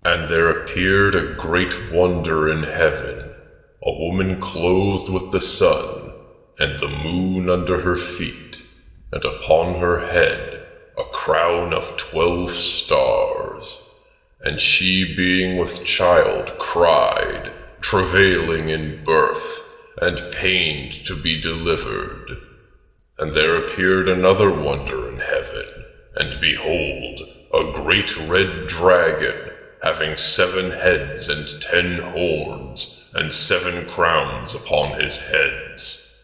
And there appeared a great wonder in heaven, a woman clothed with the sun, and the moon under her feet, and upon her head a crown of 12 stars. And she, being with child, cried, travailing in birth, and pained to be delivered. And there appeared another wonder in heaven, and behold, a great red dragon, having 7 heads and 10 horns, and 7 crowns upon his heads.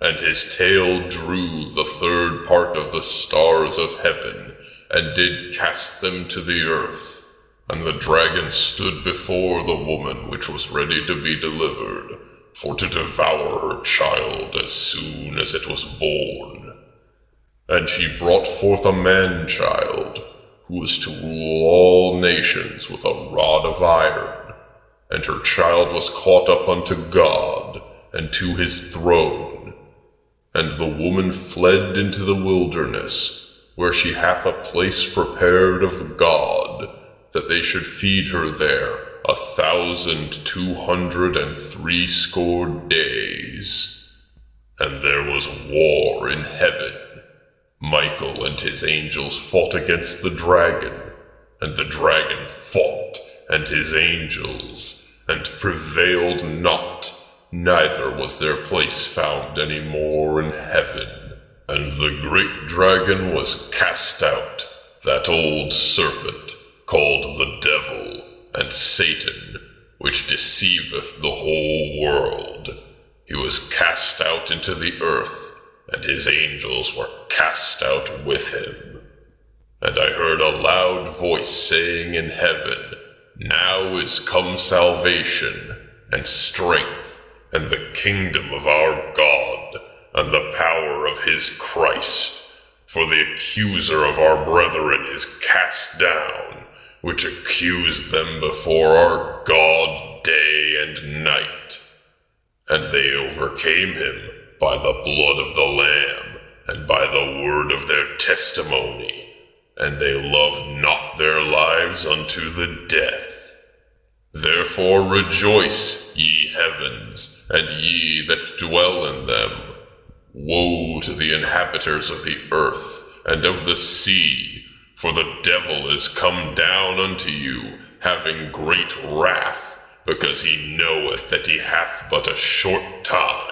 And his tail drew the 3rd part of the stars of heaven, and did cast them to the earth. And the dragon stood before the woman which was ready to be delivered, for to devour her child as soon as it was born. And she brought forth a man-child, who was to rule all nations with a rod of iron. And her child was caught up unto God, and to his throne. And the woman fled into the wilderness, where she hath a place prepared of God, that they should feed her there 1,260 days. And there was war in heaven. Michael and his angels fought against the dragon, and the dragon fought and his angels, and prevailed not, neither was their place found any more in heaven. And the great dragon was cast out, that old serpent, called the devil and Satan, which deceiveth the whole world. He was cast out into the earth, and his angels were cast out with him. And I heard a loud voice saying in heaven, Now is come salvation, and strength, and the kingdom of our God, and the power of his Christ. For the accuser of our brethren is cast down, which accused them before our God day and night. And they overcame him by the blood of the Lamb, and by the word of their testimony, and they loved not their lives unto the death. Therefore rejoice, ye heavens, and ye that dwell in them. Woe to the inhabitants of the earth, and of the sea, for the devil is come down unto you, having great wrath, because he knoweth that he hath but a short time.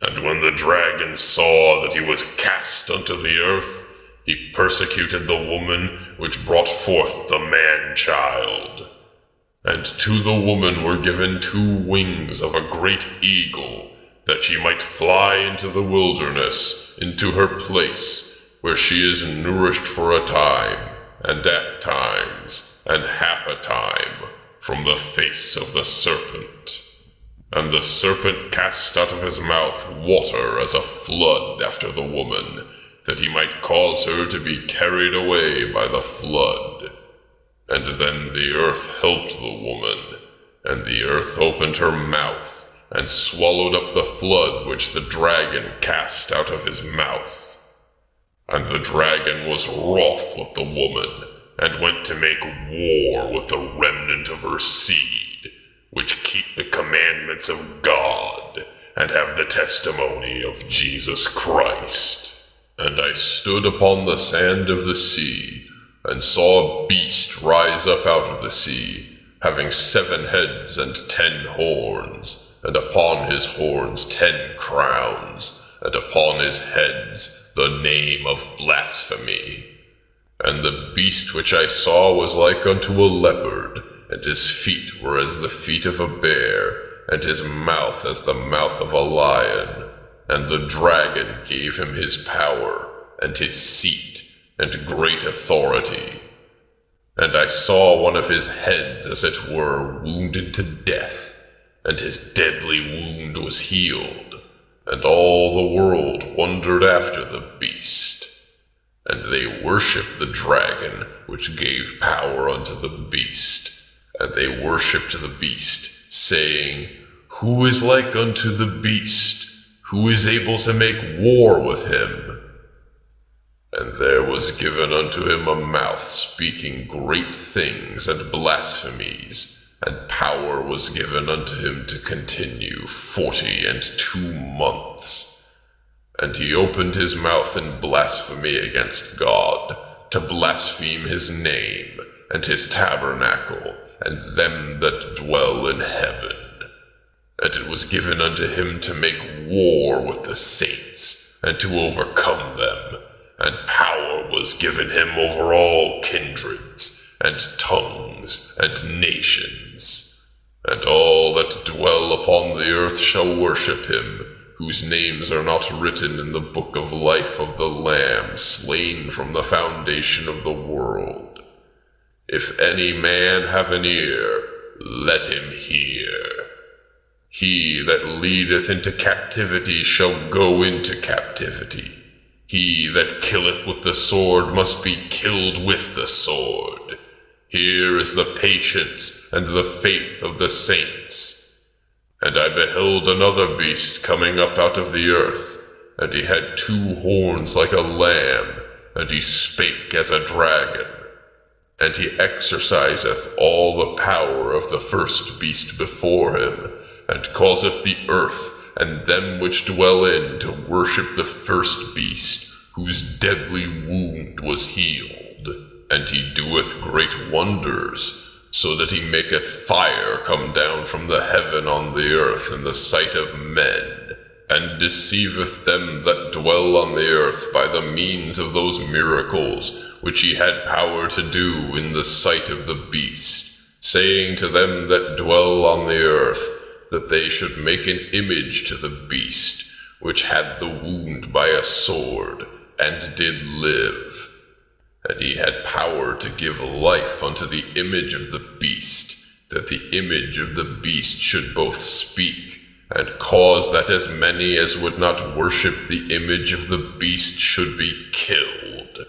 And when the dragon saw that he was cast unto the earth, he persecuted the woman which brought forth the man-child. And to the woman were given 2 wings of a great eagle, that she might fly into the wilderness, into her place, where she is nourished for a time, and at times, and half a time, from the face of the serpent. And the serpent cast out of his mouth water as a flood after the woman, that he might cause her to be carried away by the flood. And then the earth helped the woman, and the earth opened her mouth, and swallowed up the flood which the dragon cast out of his mouth. And the dragon was wroth with the woman, and went to make war with the remnant of her seed, which keep the commandments of God, and have the testimony of Jesus Christ. And I stood upon the sand of the sea, and saw a beast rise up out of the sea, having 7 heads and 10 horns, and upon his horns 10 crowns, and upon his heads the name of blasphemy. And the beast which I saw was like unto a leopard, and his feet were as the feet of a bear, and his mouth as the mouth of a lion. And the dragon gave him his power, and his seat, and great authority. And I saw one of his heads as it were wounded to death, and his deadly wound was healed, and all the world wondered after the beast. And they worshipped the dragon, which gave power unto the beast, and they worshipped the beast, saying, Who is like unto the beast? Who is able to make war with him? And there was given unto him a mouth speaking great things and blasphemies, and power was given unto him to continue 42 months. And he opened his mouth in blasphemy against God, to blaspheme his name, and his tabernacle, and them that dwell in heaven. And it was given unto him to make war with the saints, and to overcome them. And power was given him over all kindreds, and tongues, and nations. And all that dwell upon the earth shall worship him, whose names are not written in the book of life of the Lamb slain from the foundation of the world. If any man have an ear, let him hear. He that leadeth into captivity shall go into captivity. He that killeth with the sword must be killed with the sword. Here is the patience and the faith of the saints. And I beheld another beast coming up out of the earth, and he had 2 horns like a lamb, and he spake as a dragon. And he exerciseth all the power of the first beast before him, and causeth the earth and them which dwell in to worship the first beast, whose deadly wound was healed. And he doeth great wonders, so that he maketh fire come down from the heaven on the earth in the sight of men, and deceiveth them that dwell on the earth by the means of those miracles which he had power to do in the sight of the beast, saying to them that dwell on the earth, that they should make an image to the beast, which had the wound by a sword, and did live. And he had power to give life unto the image of the beast, that the image of the beast should both speak, and cause that as many as would not worship the image of the beast should be killed.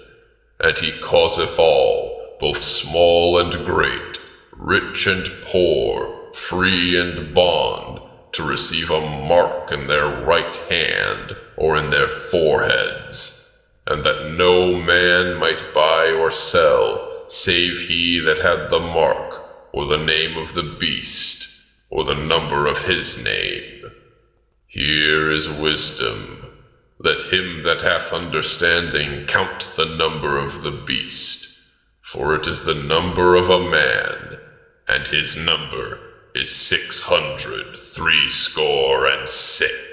And he causeth all, both small and great, rich and poor, free and bond, to receive a mark in their right hand or in their foreheads, and that no man might buy or sell, save he that had the mark, or the name of the beast, or the number of his name. Here is wisdom. Let him that hath understanding count the number of the beast, for it is the number of a man, and his number is 666.